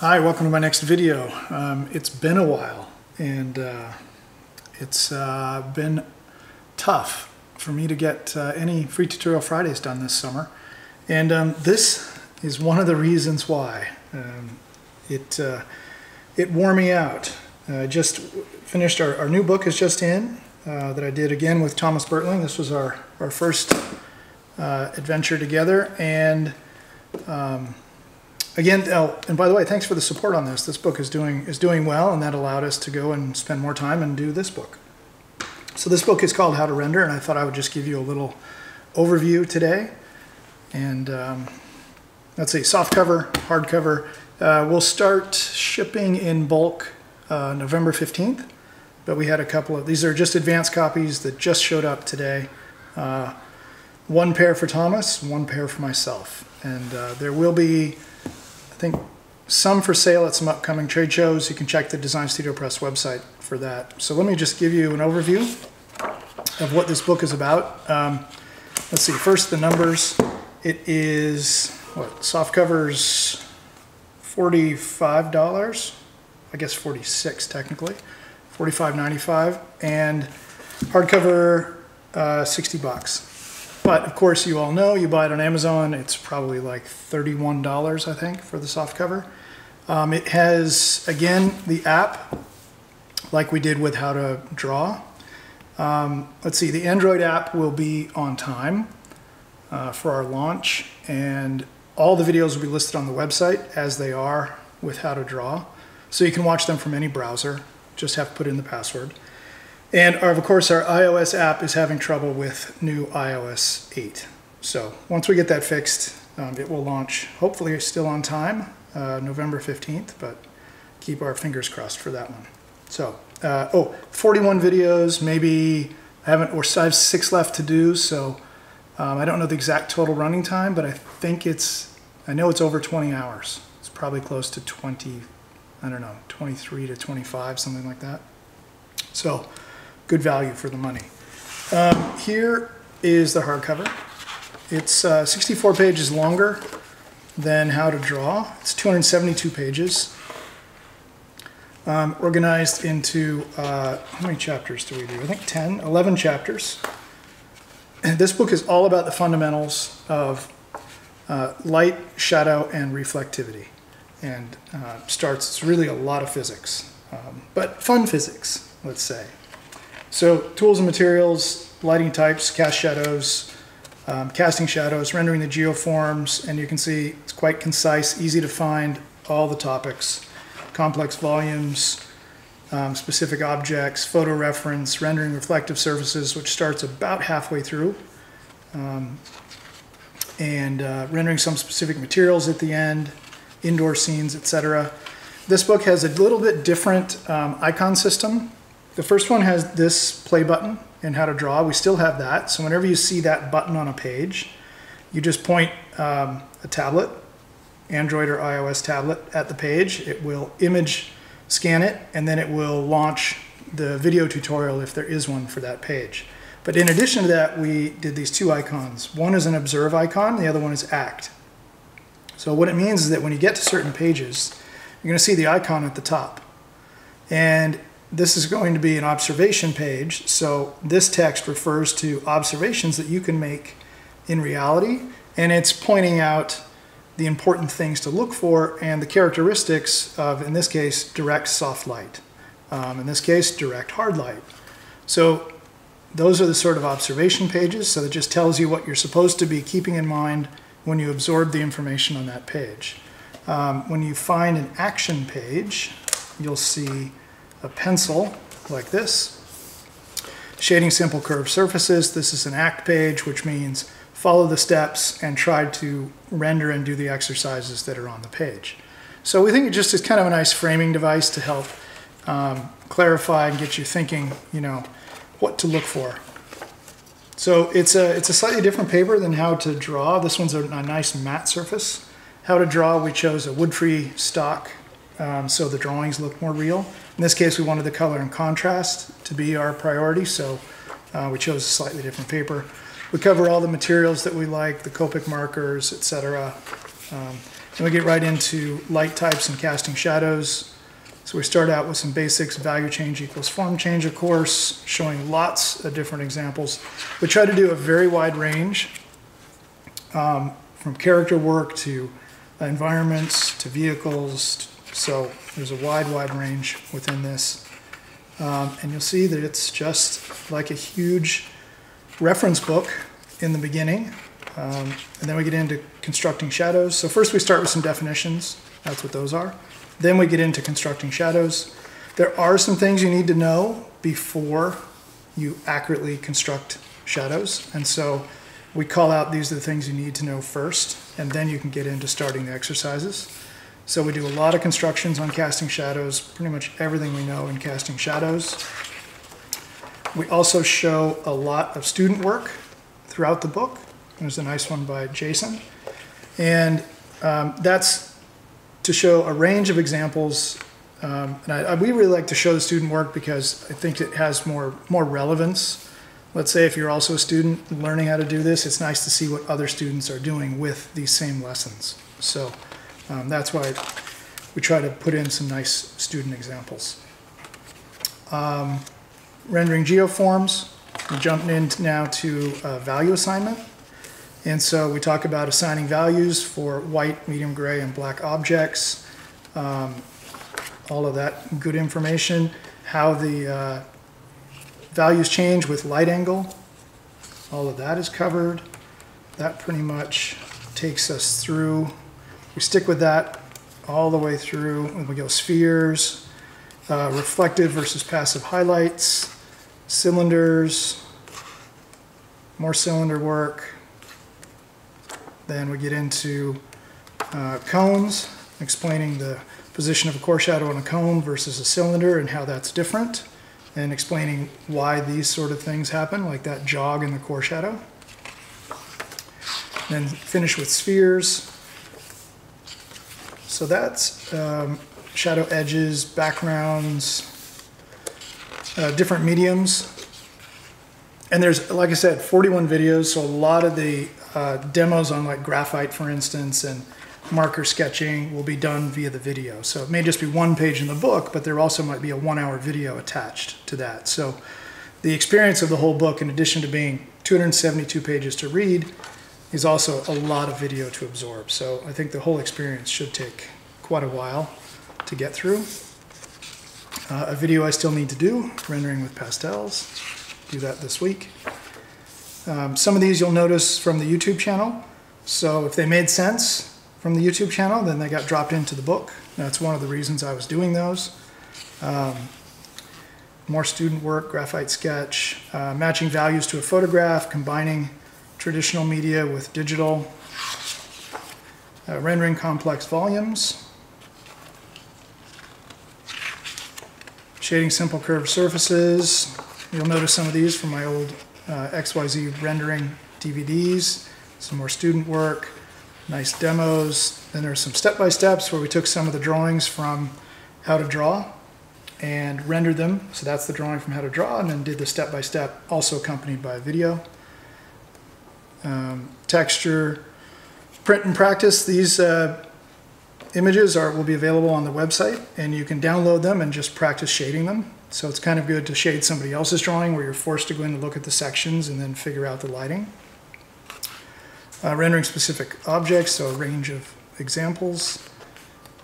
Hi, welcome to my next video. It's been a while, and it's been tough for me to get any free tutorial Fridays done this summer, and this is one of the reasons why. It wore me out. I just finished our new book is just in that I did again with Thomas Bertling. This was our first adventure together, and again, and by the way, thanks for the support on this. This book is doing well, and that allowed us to go and spend more time and do this book. So this book is called How to Render, and I thought I would just give you a little overview today. And let's see, softcover, hardcover. We'll start shipping in bulk November 15th, but we had a couple of, these are just advanced copies that just showed up today. One pair for Thomas, one pair for myself. And there will be, I think, some for sale at some upcoming trade shows. You can check the Design Studio Press website for that. So let me just give you an overview of what this book is about. Let's see, first the numbers. It is, what, soft covers $45, I guess 46 technically, $45.95, and hardcover 60 bucks. But of course, you all know, you buy it on Amazon, it's probably like $31, I think, for the soft cover. It has, again, the app, like we did with How to Draw. Let's see, the Android app will be on time for our launch, and all the videos will be listed on the website as they are with How to Draw. So you can watch them from any browser, just have to put in the password. And of course, our iOS app is having trouble with new iOS 8. So once we get that fixed, it will launch, hopefully still on time, November 15th, but keep our fingers crossed for that one. So, 41 videos, maybe I have 6 left to do, so I don't know the exact total running time, but I know it's over 20 hours. It's probably close to 20, I don't know, 23 to 25, something like that. So, good value for the money. Here is the hardcover. It's 64 pages longer than How to Draw. It's 272 pages. Organized into, how many chapters do we do? I think 10, 11 chapters. And this book is all about the fundamentals of light, shadow, and reflectivity. And it's really a lot of physics, but fun physics, let's say. So tools and materials, lighting types, casting shadows, rendering the geoforms, and you can see it's quite concise, easy to find all the topics, complex volumes, specific objects, photo reference, rendering reflective surfaces, which starts about halfway through, and rendering some specific materials at the end, indoor scenes, etc. This book has a little bit different icon system. The first one has this play button in How to Draw. We still have that. So whenever you see that button on a page, you just point a tablet, Android or iOS tablet, at the page. It will image scan it, and then it will launch the video tutorial if there is one for that page. But in addition to that, we did these two icons. One is an observe icon, the other one is act. So what it means is that when you get to certain pages, you're going to see the icon at the top. And this is going to be an observation page, so this text refers to observations that you can make in reality, and it's pointing out the important things to look for and the characteristics of, in this case, direct soft light. In this case, direct hard light. So those are the sort of observation pages, so it just tells you what you're supposed to be keeping in mind when you absorb the information on that page. When you find an action page, you'll see a pencil like this. Shading simple curved surfaces. This is an act page, which means follow the steps and try to render and do the exercises that are on the page. So we think it just is kind of a nice framing device to help clarify and get you thinking, what to look for. So it's a slightly different paper than How to Draw. This one's a nice matte surface. How to Draw, we chose a wood-free stock, so the drawings look more real. In this case, we wanted the color and contrast to be our priority, so we chose a slightly different paper. We cover all the materials that we like, the Copic markers, etc. Then we get right into light types and casting shadows. So we start out with some basics, value change equals form change, of course, showing lots of different examples. We try to do a very wide range, from character work to environments to vehicles. So there's a wide range within this. And you'll see that it's just like a huge reference book in the beginning. And then we get into constructing shadows. So first we start with some definitions. That's what those are. Then we get into constructing shadows. There are some things you need to know before you accurately construct shadows. And so we call out these are the things you need to know first, and then you can get into starting the exercises. So we do a lot of constructions on casting shadows, pretty much everything we know in casting shadows. We also show a lot of student work throughout the book. There's a nice one by Jason. And that's to show a range of examples. We really like to show the student work because I think it has more relevance. Let's say if you're also a student learning how to do this, it's nice to see what other students are doing with these same lessons. So that's why we try to put in some nice student examples. Rendering geoforms. We're jumping in now to value assignment. And so we talk about assigning values for white, medium gray, and black objects. All of that good information. How the values change with light angle. All of that is covered. That pretty much takes us through. We stick with that all the way through. And we go spheres, reflective versus passive highlights, cylinders, more cylinder work. Then we get into cones, explaining the position of a core shadow on a cone versus a cylinder and how that's different, and explaining why these sort of things happen, like that jog in the core shadow. Then finish with spheres. So that's shadow edges, backgrounds, different mediums. And there's, like I said, 41 videos, so a lot of the demos on like graphite, for instance, and marker sketching will be done via the video. So it may just be one page in the book, but there also might be a 1-hour video attached to that. So the experience of the whole book, in addition to being 272 pages to read, is also a lot of video to absorb. So I think the whole experience should take quite a while to get through. A video I still need to do, rendering with pastels. Do that this week. Some of these you'll notice from the YouTube channel. So if they made sense from the YouTube channel, then they got dropped into the book. That's one of the reasons I was doing those. More student work, graphite sketch, matching values to a photograph, combining traditional media with digital, rendering complex volumes, shading simple curved surfaces. You'll notice some of these from my old XYZ rendering DVDs, some more student work, nice demos. Then there's some step-by-steps where we took some of the drawings from How to Draw and rendered them. So that's the drawing from How to Draw, and then did the step-by-step, also accompanied by a video. Texture, print and practice. These images will be available on the website, and you can download them and just practice shading them. So it's kind of good to shade somebody else's drawing where you're forced to go in and look at the sections and then figure out the lighting. Rendering specific objects, so a range of examples.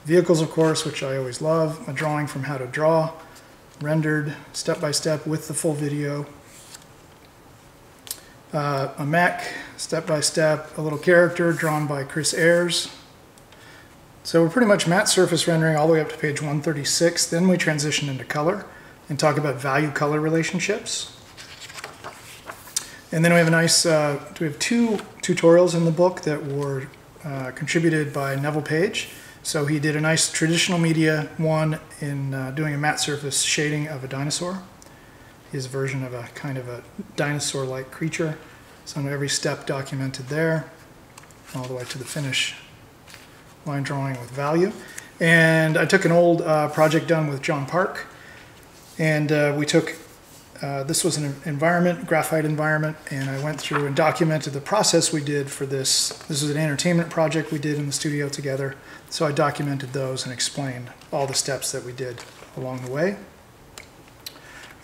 Vehicles, of course, which I always love. A drawing from How to Draw, rendered step-by-step with the full video. A mech, step-by-step, a little character drawn by Chris Ayers. So we're pretty much matte surface rendering all the way up to page 136. Then we transition into color and talk about value-color relationships. And then we have a nice, we have 2 tutorials in the book that were contributed by Neville Page. So he did a nice traditional media one in doing a matte surface shading of a dinosaur. His version of a kind of a dinosaur-like creature. So every step documented there, all the way to the finish line drawing with value. And I took an old project done with John Park, and we took this was an environment, graphite environment, and I went through and documented the process we did for this. This was an entertainment project we did in the studio together, so I documented those and explained all the steps that we did along the way.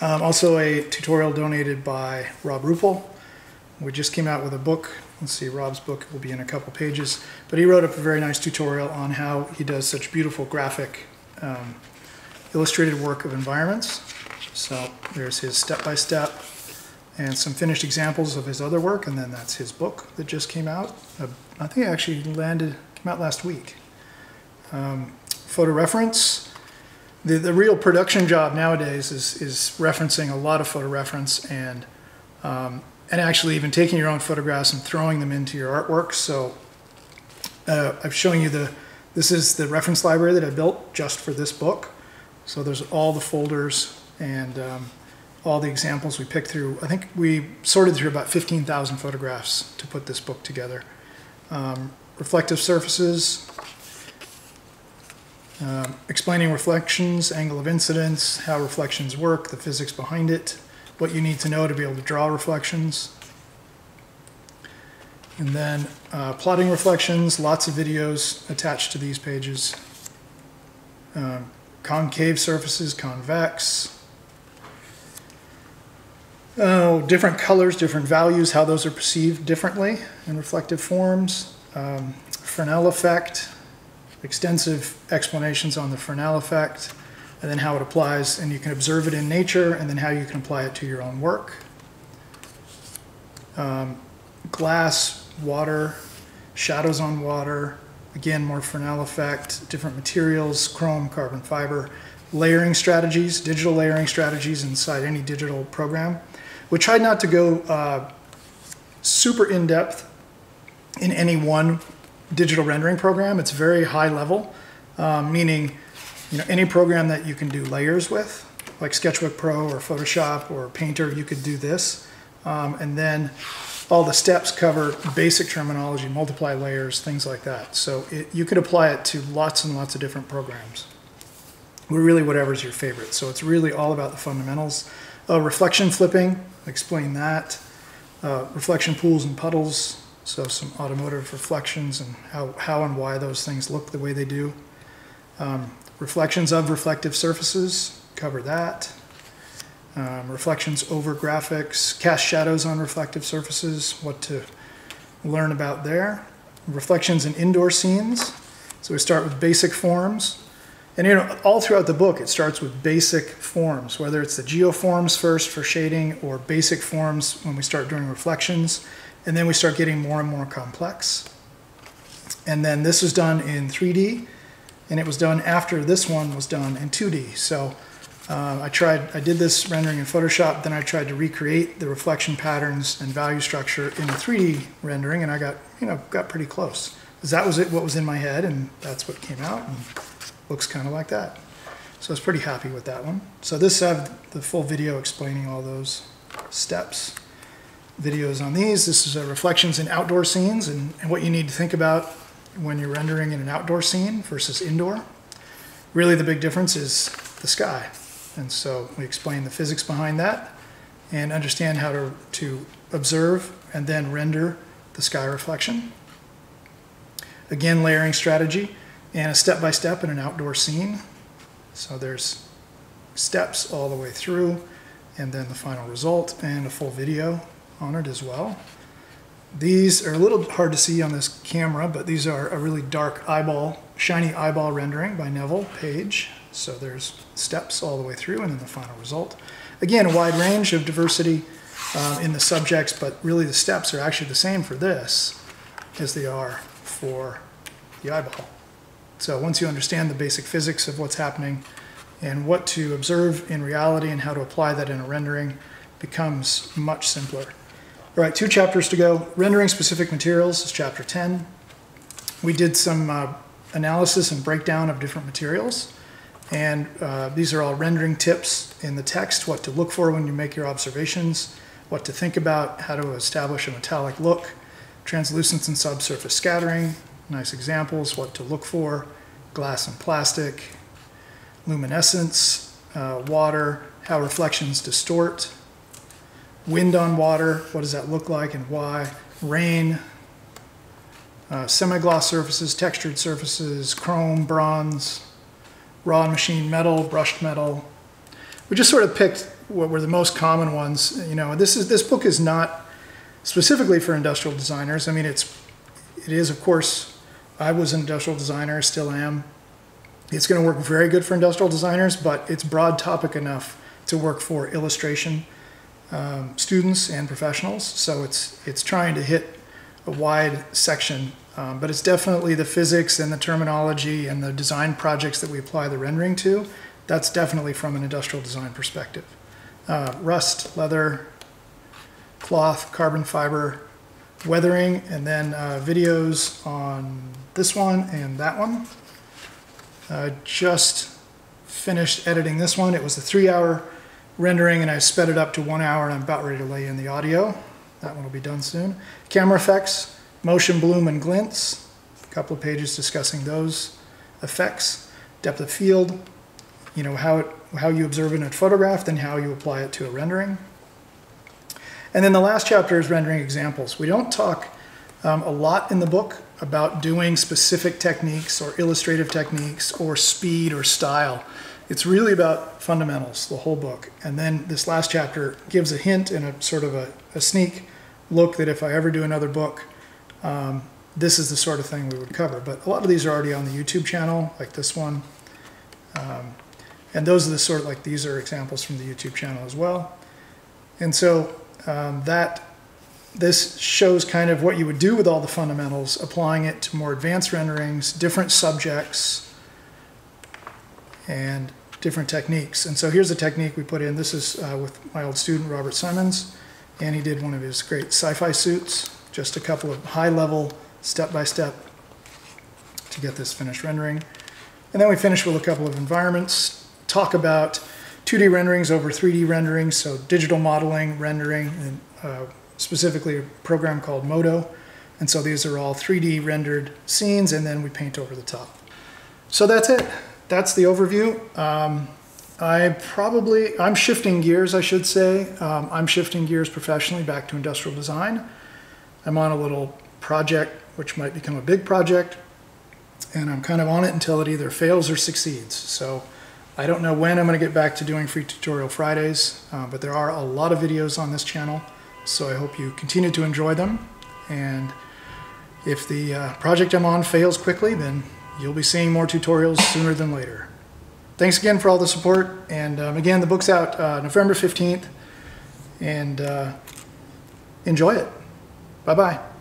Also a tutorial donated by Rob Ruppel. We just came out with a book. Let's see, Rob's book will be in a couple pages, but he wrote up a very nice tutorial on how he does such beautiful graphic illustrated work of environments. So there's his step-by-step and some finished examples of his other work, and then that's his book that just came out. I think it actually came out last week. Photo reference. The real production job nowadays is referencing a lot of photo reference and actually even taking your own photographs and throwing them into your artwork. So I'm showing you this is the reference library that I built just for this book. So there's all the folders and all the examples we picked through. I think we sorted through about 15,000 photographs to put this book together. Reflective surfaces, explaining reflections, angle of incidence, how reflections work, the physics behind it, what you need to know to be able to draw reflections. And then plotting reflections, lots of videos attached to these pages. Concave surfaces, convex. Different colors, different values, how those are perceived differently in reflective forms. Fresnel effect, extensive explanations on the Fresnel effect, and then how it applies, and you can observe it in nature, and then how you can apply it to your own work. Glass, water, shadows on water, again, more Fresnel effect, different materials, chrome, carbon fiber, layering strategies, digital layering strategies inside any digital program. We tried not to go super in-depth in any one digital rendering program. It's very high level, meaning any program that you can do layers with, like Sketchbook Pro or Photoshop or Painter, you could do this. And then all the steps cover basic terminology, multiply layers, things like that. So you could apply it to lots and lots of different programs. Really whatever's your favorite. So it's really all about the fundamentals. Reflection flipping, explain that. Reflection pools and puddles, so some automotive reflections and how and why those things look the way they do. Reflections of reflective surfaces, cover that. Reflections over graphics, cast shadows on reflective surfaces, what to learn about there. Reflections in indoor scenes, so we start with basic forms. And all throughout the book, it starts with basic forms, whether it's the geoforms first for shading or basic forms when we start doing reflections. And then we start getting more and more complex. And then this was done in 3D, and it was done after this one was done in 2D. So I did this rendering in Photoshop, then I tried to recreate the reflection patterns and value structure in the 3D rendering, and I got pretty close. Because that was what was in my head, and that's what came out. And looks kind of like that. So I was pretty happy with that one. So this have the full video explaining all those steps. Videos on these. This is reflections in outdoor scenes and what you need to think about when you're rendering in an outdoor scene versus indoor. Really the big difference is the sky. And so we explain the physics behind that and understand how to observe and then render the sky reflection. Again, layering strategy. And a step-by-step in an outdoor scene. So there's steps all the way through, and then the final result, and a full video on it as well. These are a little hard to see on this camera, but these are a really dark eyeball, shiny eyeball rendering by Neville Page. So there's steps all the way through, and then the final result. Again, a wide range of diversity in the subjects, but really the steps are actually the same for this as they are for the eyeball. So once you understand the basic physics of what's happening and what to observe in reality and how to apply that in a rendering, becomes much simpler. All right, 2 chapters to go. Rendering specific materials is chapter 10. We did some analysis and breakdown of different materials. And these are all rendering tips in the text, what to look for when you make your observations, what to think about, how to establish a metallic look, translucence and subsurface scattering, nice examples, what to look for, glass and plastic, luminescence, water, how reflections distort, Wind on water, what does that look like and why? Rain, semi-gloss surfaces, textured surfaces, chrome, bronze, raw and machined metal, brushed metal. We just sort of picked what were the most common ones. You know, this book is not specifically for industrial designers. I mean, it is, of course, I was an industrial designer, still am. It's going to work very good for industrial designers, but it's broad topic enough to work for illustration students and professionals. So it's trying to hit a wide section, but it's definitely the physics and the terminology and the design projects that we apply the rendering to. That's definitely from an industrial design perspective. Rust, leather, cloth, carbon fiber, weathering, and then videos on this one and that one. Just finished editing this one. It was a 3-hour rendering and I sped it up to 1 hour and I'm about ready to lay in the audio. That one will be done soon. Camera effects, motion, bloom, and glints. A couple of pages discussing those effects. Depth of field, you know, how you observe it in a photograph, then how you apply it to a rendering. And then the last chapter is rendering examples. We don't talk a lot in the book about doing specific techniques or illustrative techniques or speed or style. It's really about fundamentals, the whole book. And then this last chapter gives a hint and a sort of a sneak look that if I ever do another book, this is the sort of thing we would cover. But a lot of these are already on the YouTube channel, like this one. And those are the sort of, like, these are examples from the YouTube channel as well. And so this shows kind of what you would do with all the fundamentals, applying it to more advanced renderings, different subjects, and different techniques. And so here's a technique we put in. This is with my old student, Robertson, and he did one of his great sci-fi suits, just a couple of high-level, step-by-step to get this finished rendering. And then we finish with a couple of environments, talk about 2D renderings over 3D renderings, so digital modeling, rendering, and specifically a program called Modo. And so these are all 3D rendered scenes, and then we paint over the top. So that's it. That's the overview. I'm shifting gears, I should say. I'm shifting gears professionally back to industrial design. I'm on a little project, which might become a big project, and I'm kind of on it until it either fails or succeeds. So I don't know when I'm going to get back to doing free tutorial Fridays, but there are a lot of videos on this channel, so I hope you continue to enjoy them. And if the project I'm on fails quickly, then you'll be seeing more tutorials sooner than later. Thanks again for all the support, and again, the book's out November 15th, and enjoy it. Bye-bye.